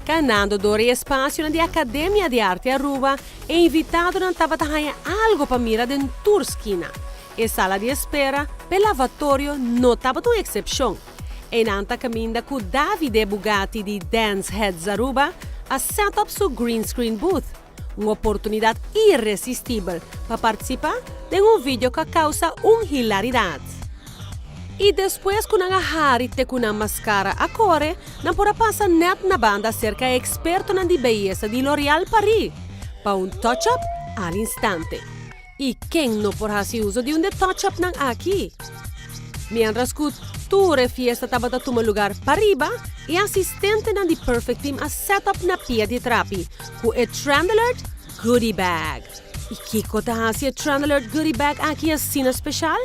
Canando Dori espaço na Academia de Arte Aruba e invitado na trabalhar algo para mirar dentro da esquina. E sala de espera, pelo lavatório, não estava uma exceção. E nanta caminha com Davide Bugatti de Dance Heads Aruba a set up seu green screen booth. Uma oportunidade irresistível para participar de um vídeo que causa hilaridade. E depois que agarrar-te com uma máscara a cor, não pode passar net na banda cerca de experto na beleza de L'Oréal Paris para um touch-up al instante. E quem não pode fazer uso de um touch-up aqui? Mientras que toda fiesta estava a tomar lugar para riba, e assistente na The Perfect Team a setup na pia de trapi com o Trend Alert Goodie Bag. E que está fazendo o Trend Alert Goodie Bag aqui assim especial?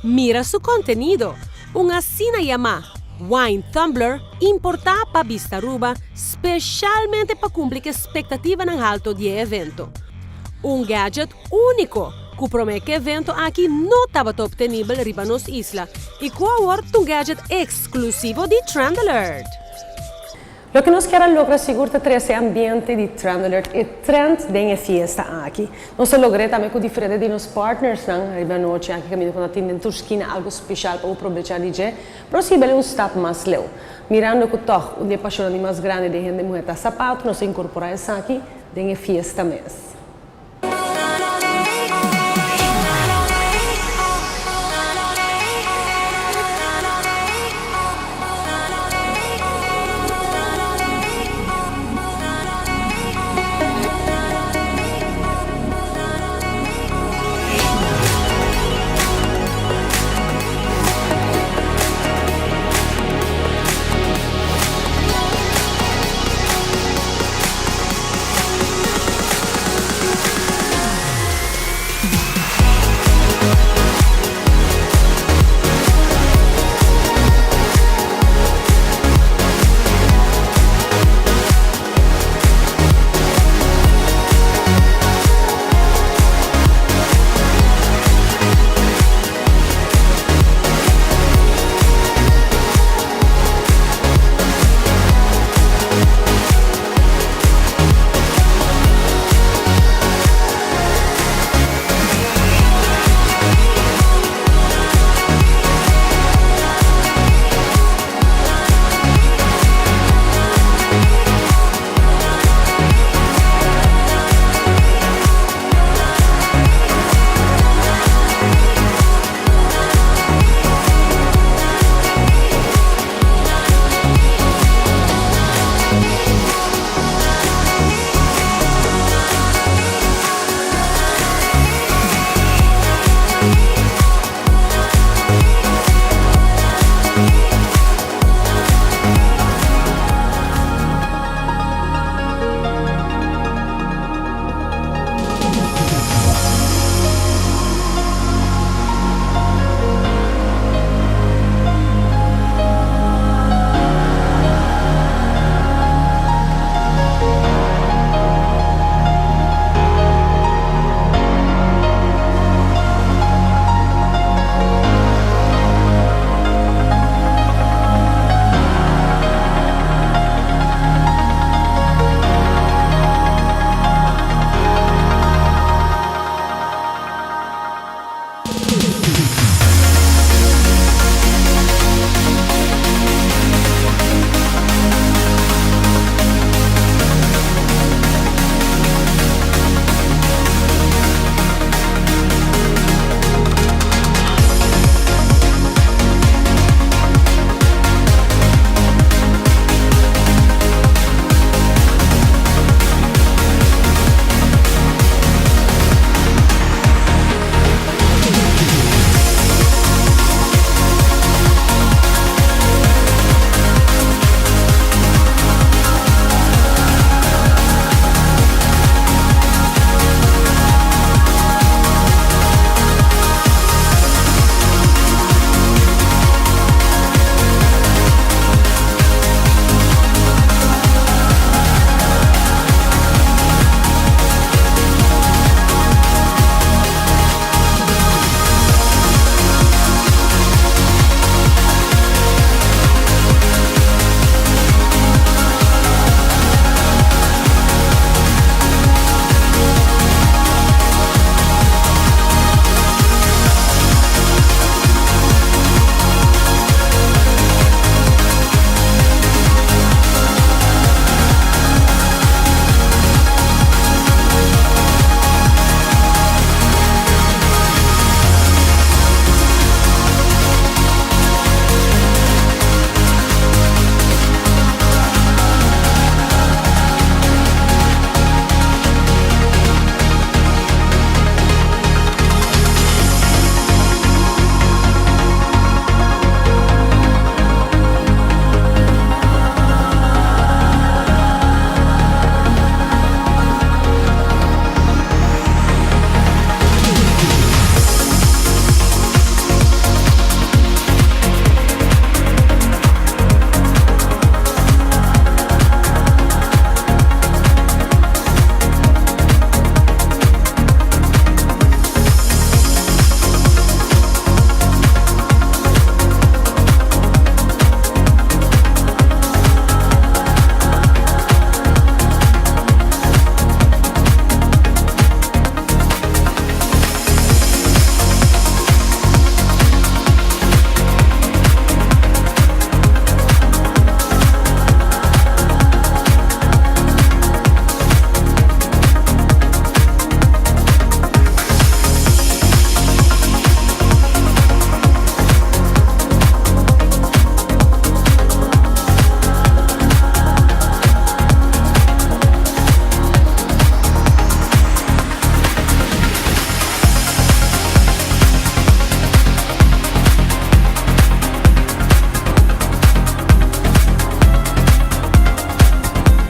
Mira su contenido, una cena llamada Wine Tumbler importada para Vista Aruba specialmente para cumprir expectativa en alto de evento. Un gadget único que promete que evento aqui não estava obtenível riba nos isla e que agora un gadget exclusivo de Trend Alert. Lo que nós queremos lograr segurar é esse ambiente de Trend Alert e trend de fiesta aqui. Nós logramos também com diferente de nossos partners, na noite aqui caminho com a tinta turquina algo especial para aproveitar de dia, possível stop mais leu. Mirando que toh, o dia paixão mais grande de gente mulher sapato, nós incorporamos aqui de fiesta mesmo.